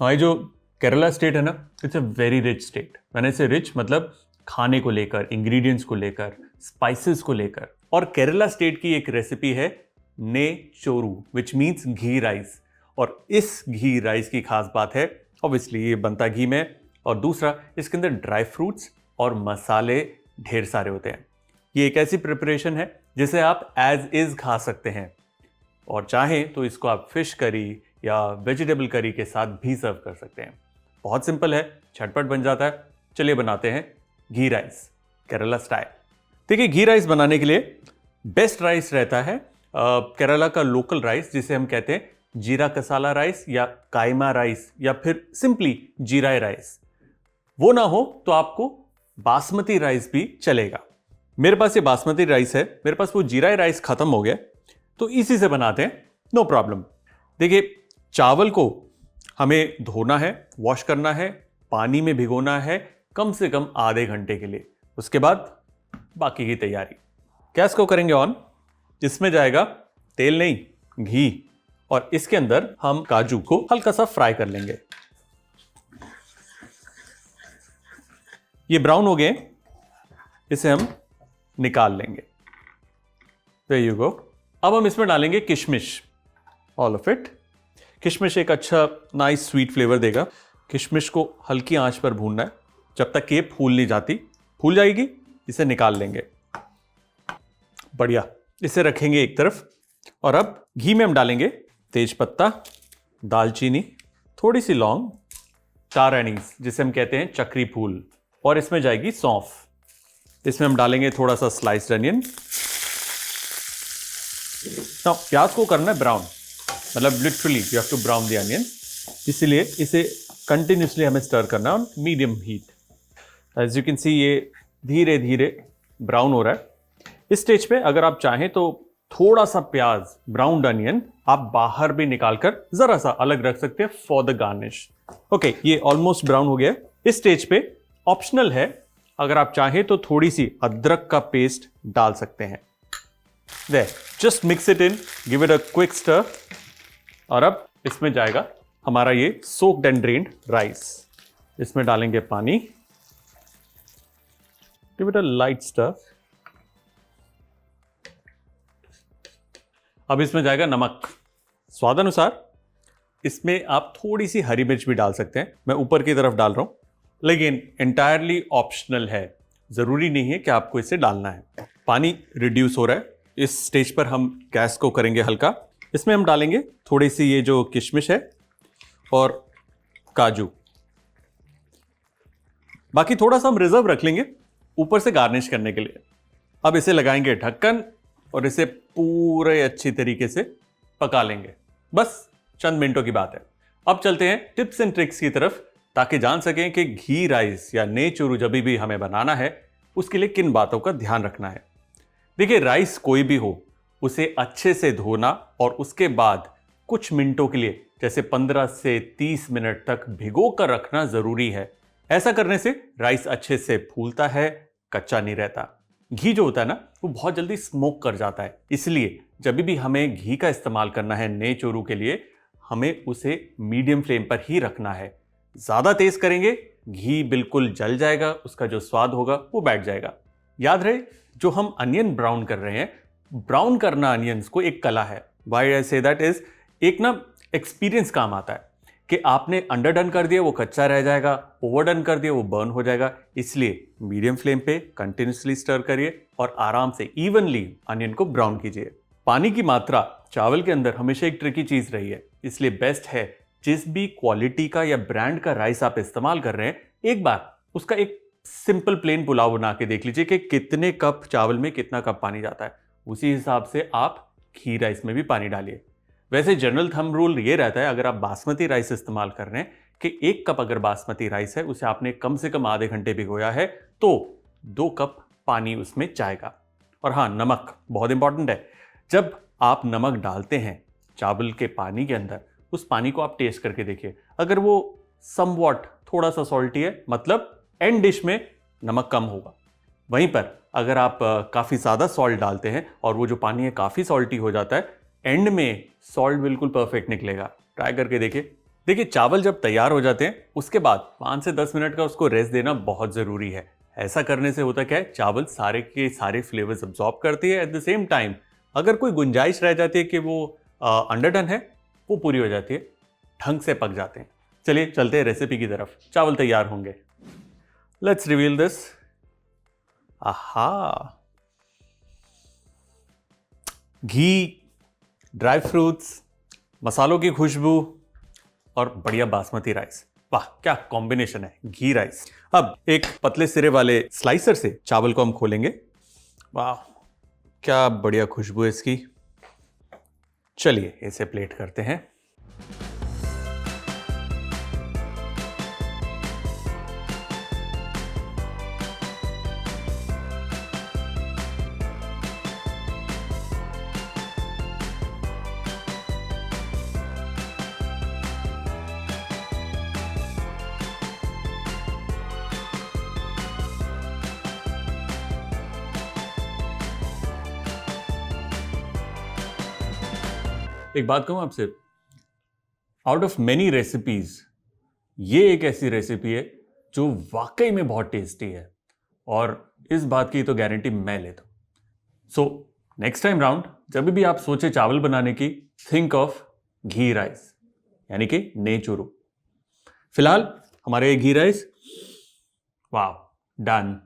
हमारी जो केरला स्टेट है ना, it's a very rich state. मैंने से रिच मतलब खाने को लेकर, इंग्रेडिएंट्स को लेकर, स्पाइसेस को लेकर। और केरला स्टेट की एक रेसिपी है ने Churu, which means ghee rice. और इस घी राइस की खास बात है, ऑब्वियसली ये बनता घी में, और दूसरा इसके अंदर ड्राई फ्रूट्स और मसाले ढेर सारे होते हैं। ये एक ऐसी प्रिपरेशन है जिसे आप एज इज खा सकते हैं, और चाहें तो इसको आप फिश करी या वेजिटेबल करी के साथ भी सर्व कर सकते हैं। बहुत सिंपल है, झटपट बन जाता है। चलिए बनाते हैं घी राइस केरला स्टाइल। देखिए, घी राइस बनाने के लिए बेस्ट राइस रहता है केरला का लोकल राइस, जिसे हम कहते हैं जीरा कसाला राइस या कायमा राइस या फिर सिंपली जीरा राइस। वो ना हो तो आपको बासमती राइस भी चलेगा। मेरे पास ये बासमती राइस है, मेरे पास वो जीरा राइस खत्म हो गया, तो इसी से बनाते हैं, नो प्रॉब्लम। देखिए, चावल को हमें धोना है, वॉश करना है, पानी में भिगोना है कम से कम आधे घंटे के लिए। उसके बाद बाकी की तैयारी। गैस को करेंगे ऑन। इसमें जाएगा तेल नहीं, घी, और इसके अंदर हम काजू को हल्का सा फ्राई कर लेंगे। ये ब्राउन हो गए, इसे हम निकाल लेंगे। There you go। अब हम इसमें डालेंगे किशमिश, ऑल ऑफ इट। किशमिश एक अच्छा नाइस स्वीट फ्लेवर देगा। किशमिश को हल्की आंच पर भूनना है जब तक कि ये फूल नहीं जाती। फूल जाएगी, इसे निकाल लेंगे। बढ़िया, इसे रखेंगे एक तरफ। और अब घी में हम डालेंगे तेज पत्ता, दालचीनी, थोड़ी सी लौंग, 4 एनीज जिसे हम कहते हैं चक्री फूल, और इसमें जाएगी सौंफ। इसमें हम डालेंगे थोड़ा सा स्लाइस्ड अनियन। तो प्याज को करना है ब्राउन, मतलब literally you have to brown the onion. इसीलिए इसे कंटिन्यूसली हमें स्टर करना है on medium heat. As you can see ये धीरे धीरे ब्राउन हो रहा है। इस स्टेज पे अगर आप चाहें तो थोड़ा सा प्याज, ब्राउन अनियन आप बाहर भी निकालकर जरा सा अलग रख सकते हैं फॉर द गार्निश। ओके, ये ऑलमोस्ट ब्राउन हो गया है। इस स्टेज पे ऑप्शनल है, अगर आप चाहें तो थोड़ी सी अदरक का पेस्ट डाल सकते हैं। There, just mix it in, give it a quick stir। और अब इसमें जाएगा हमारा ये soaked and drained राइस। इसमें डालेंगे पानी, give it a light stir। अब इसमें जाएगा नमक, स्वाद अनुसार। इसमें आप थोड़ी सी हरी मिर्च भी डाल सकते हैं, मैं ऊपर की तरफ डाल रहा हूं, लेकिन एंटायरली ऑप्शनल है, जरूरी नहीं है कि आपको इसे डालना है। पानी रिड्यूस हो रहा है, इस स्टेज पर हम गैस को करेंगे हल्का। इसमें हम डालेंगे थोड़ी सी ये जो किशमिश है और काजू, बाकी थोड़ा सा हम रिजर्व रख लेंगे ऊपर से गार्निश करने के लिए। अब इसे लगाएंगे ढक्कन और इसे पूरे अच्छी तरीके से पका लेंगे। बस चंद मिनटों की बात है। अब चलते हैं टिप्स एंड ट्रिक्स की तरफ, ताकि जान सकें कि घी राइस या नेचुरू जब भी हमें बनाना है उसके लिए किन बातों का ध्यान रखना है। देखिए, राइस कोई भी हो, उसे अच्छे से धोना और उसके बाद कुछ मिनटों के लिए, जैसे 15 से 30 मिनट तक भिगो कर रखना जरूरी है। ऐसा करने से राइस अच्छे से फूलता है, कच्चा नहीं रहता। घी जो होता है ना, वो बहुत जल्दी स्मोक कर जाता है, इसलिए जब भी हमें घी का इस्तेमाल करना है नेचुरू के लिए, हमें उसे मीडियम फ्लेम पर ही रखना है। ज्यादा तेज करेंगे घी बिल्कुल जल जाएगा, उसका जो स्वाद होगा वो बैठ जाएगा। याद रहे, जो हम अनियन ब्राउन कर रहे हैं, ब्राउन करना अनियंस को एक कला है। Why I say that is, एक ना एक्सपीरियंस काम आता है कि आपने अंडरडन कर दिया वो कच्चा रह जाएगा, ओवरडन कर दिया वो बर्न हो जाएगा। इसलिए मीडियम फ्लेम पे कंटिन्यूसली स्टर करिए और आराम से इवनली अनियन को ब्राउन कीजिए। पानी की मात्रा चावल के अंदर हमेशा एक ट्रिकी चीज रही है, इसलिए बेस्ट है जिस भी क्वालिटी का या ब्रांड का राइस आप इस्तेमाल कर रहे हैं, एक बार उसका एक सिंपल प्लेन पुलाव बना के देख लीजिए कि कितने कप चावल में कितना कप पानी जाता है। उसी हिसाब से आप घी राइस में भी पानी डालिए। वैसे जनरल थंब रूल ये रहता है, अगर आप बासमती राइस इस्तेमाल कर रहे हैं, कि 1 कप अगर बासमती राइस है उसे आपने कम से कम आधे घंटे भिगोया है तो 2 कप पानी उसमें जाएगा। और हाँ, नमक बहुत इंपॉर्टेंट है। जब आप नमक डालते हैं चावल के पानी के अंदर, उस पानी को आप टेस्ट करके देखिए। अगर वो समवॉट थोड़ा सा सॉल्टी है, मतलब एंड डिश में नमक कम होगा। वहीं पर अगर आप काफ़ी ज़्यादा सॉल्ट डालते हैं और वो जो पानी है काफ़ी सॉल्टी हो जाता है, एंड में सॉल्ट बिल्कुल परफेक्ट निकलेगा। ट्राई करके देखिए, देखिए, चावल जब तैयार हो जाते हैं उसके बाद 5 से 10 मिनट का उसको रेस्ट देना बहुत ज़रूरी है। ऐसा करने से होता क्या है, चावल सारे के सारे फ्लेवर्स अब्जॉर्ब करती है। एट द सेम टाइम अगर कोई गुंजाइश रह जाती है कि वो अंडरडन है, वो पूरी हो जाती है, ढंग से पक जाते हैं। चलिए चलते हैं रेसिपी की तरफ। चावल तैयार होंगे। Let's reveal this. आहा, घी, ड्राई फ्रूट्स, मसालों की खुशबू और बढ़िया बासमती राइस। वाह, क्या कॉम्बिनेशन है, घी राइस। अब एक पतले सिरे वाले स्लाइसर से चावल को हम खोलेंगे। वाह, क्या बढ़िया खुशबू है इसकी। चलिए इसे प्लेट करते हैं। एक बात कहूं आपसे, आउट ऑफ मेनी रेसिपीज ये एक ऐसी रेसिपी है जो वाकई में बहुत टेस्टी है, और इस बात की तो गारंटी मैं लेता हूं। सो नेक्स्ट टाइम राउंड जब भी आप सोचे चावल बनाने की, थिंक ऑफ घी राइस, यानी कि नेचुरू। फिलहाल हमारे घी राइस, वाह, डन।